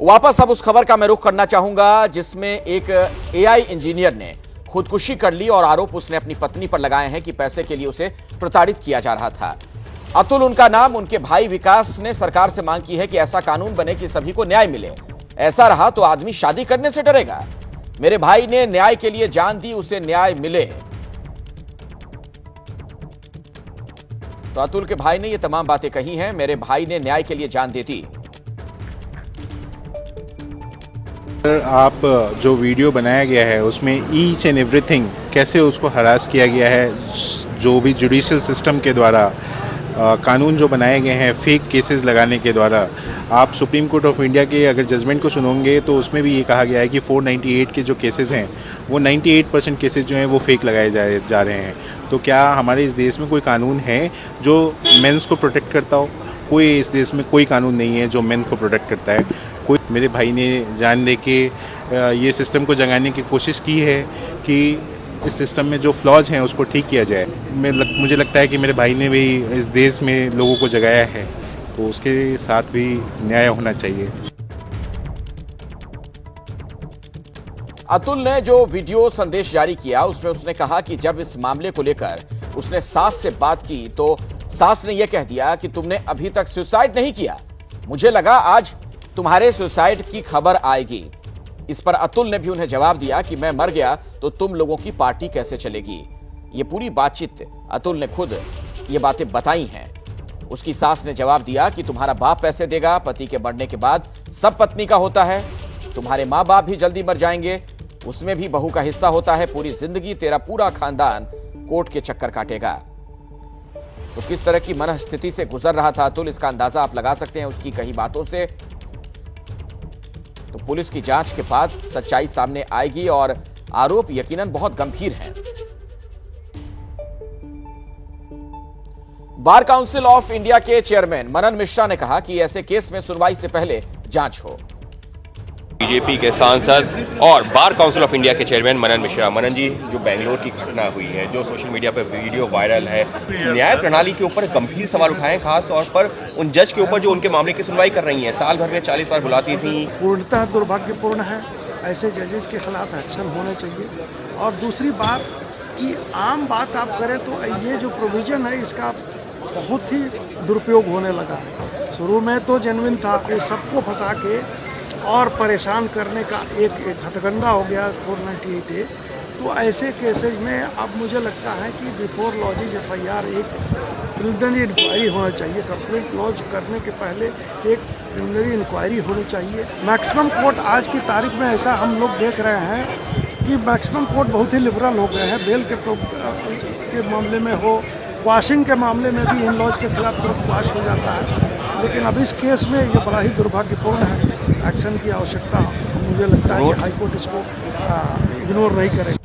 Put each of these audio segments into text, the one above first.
वापस अब उस खबर का मैं रुख करना चाहूंगा जिसमें एक एआई इंजीनियर ने खुदकुशी कर ली और आरोप उसने अपनी पत्नी पर लगाए हैं कि पैसे के लिए उसे प्रताड़ित किया जा रहा था। अतुल उनका नाम। उनके भाई विकास ने सरकार से मांग की है कि ऐसा कानून बने कि सभी को न्याय मिले। ऐसा रहा तो आदमी शादी करने से डरेगा। मेरे भाई ने न्याय के लिए जान दी, उसे न्याय मिले। तो अतुल के भाई ने ये तमाम बातें कही हैं। मेरे भाई ने न्याय के लिए जान दे दी। आप जो वीडियो बनाया गया है उसमें ईच एंड एवरीथिंग कैसे उसको हरास किया गया है, जो भी जुडिशियल सिस्टम के द्वारा कानून जो बनाए गए हैं फेक केसेस लगाने के द्वारा। आप सुप्रीम कोर्ट ऑफ इंडिया के अगर जजमेंट को सुनोगे तो उसमें भी ये कहा गया है कि 498 के जो केसेस हैं वो 98% केसेस जो हैं वो फेक लगाए जा रहे हैं। तो क्या हमारे इस देश में कोई कानून है जो मेंस को प्रोटेक्ट करता हो? कोई इस देश में कोई कानून नहीं है जो मेंस को प्रोटेक्ट करता है। कोई मेरे भाई ने जान दे के ये सिस्टम को जगाने की कोशिश की है कि इस सिस्टम में जो फ्लॉज हैं उसको ठीक किया जाए। मुझे लगता है कि मेरे भाई ने भी इस देश में लोगों को जगाया है, तो उसके साथ भी न्याय होना चाहिए। अतुल ने जो वीडियो संदेश जारी किया उसमें उसने कहा कि जब इस मामले को लेकर उसने सास से बात की तो सास ने यह कह दिया कि तुमने अभी तक सुसाइड नहीं किया, मुझे लगा आज तुम्हारे सुसाइड की खबर आएगी। इस पर अतुल ने भी उन्हें जवाब दिया कि मैं मर गया तो तुम लोगों की पार्टी कैसे चलेगी। ये पूरी बातचीत अतुल ने खुद ये बातें बताई हैं। उसकी सास ने जवाब दिया कि तुम्हारा बाप पैसे देगा, पति के मरने के बाद सब पत्नी का होता है, तुम्हारे माँ बाप भी जल्दी मर जाएंगे, उसमें भी बहू का हिस्सा होता है, पूरी जिंदगी तेरा पूरा खानदान कोर्ट के चक्कर काटेगा। तो किस तरह की मनस्थिति से गुजर रहा था अतुल, इसका अंदाजा आप लगा सकते हैं उसकी कही बातों से। तो पुलिस की जांच के बाद सच्चाई सामने आएगी और आरोप यकीनन बहुत गंभीर हैं। बार काउंसिल ऑफ इंडिया के चेयरमैन मनन मिश्रा ने कहा कि ऐसे केस में सुनवाई से पहले जांच हो। बीजेपी के सांसद और बार काउंसिल ऑफ इंडिया के चेयरमैन मनन मिश्रा। मनन जी, जो बेंगलोर की घटना हुई है, जो सोशल मीडिया पर वीडियो वायरल है, न्याय प्रणाली के ऊपर गंभीर सवाल उठाए, खास तौर पर उन जज के ऊपर जो उनके मामले की सुनवाई कर रही हैं। साल भर में 40 बार बुलाती थी। पूर्णतः दुर्भाग्यपूर्ण है। ऐसे जजेस के खिलाफ एक्शन होने चाहिए। और दूसरी बात कि आम बात आप करें तो ये जो प्रोविजन है इसका बहुत ही दुरुपयोग होने लगा है। शुरू में तो जेन्युइन था कि सबको फंसा के और परेशान करने का एक हथकंडा हो गया 498A। तो ऐसे केसेज में अब मुझे लगता है कि बिफोर लॉजिंग FIR एक प्रिलिमिनरी इंक्वायरी होना चाहिए। कंप्लेंट लॉन्च करने के पहले एक प्रिलिमिनरी इंक्वायरी होनी चाहिए। मैक्सिमम कोर्ट आज की तारीख में ऐसा हम लोग देख रहे हैं कि मैक्सिमम कोर्ट बहुत ही लिबरल हो गए हैं। बेल के मामले में हो, क्वाशिंग के मामले में भी इन लॉज के खिलाफ तुरंत क्वाश हो जाता है। लेकिन अब इस केस में ये बड़ा ही दुर्भाग्यपूर्ण है। एक्शन की आवश्यकता मुझे लगता है कि हाईकोर्ट इसको इग्नोर नहीं करेगा।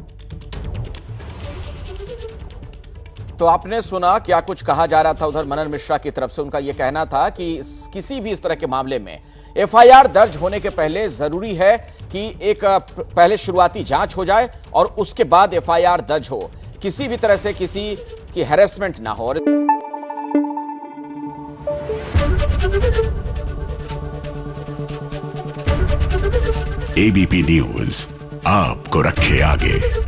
तो आपने सुना क्या कुछ कहा जा रहा था उधर मनन मिश्रा की तरफ से। उनका यह कहना था कि किसी भी इस तरह के मामले में FIR दर्ज होने के पहले जरूरी है कि एक पहले शुरुआती जांच हो जाए और उसके बाद FIR दर्ज हो, किसी भी तरह से किसी की हैरेसमेंट ना हो। ABP न्यूज आपको रखे आगे।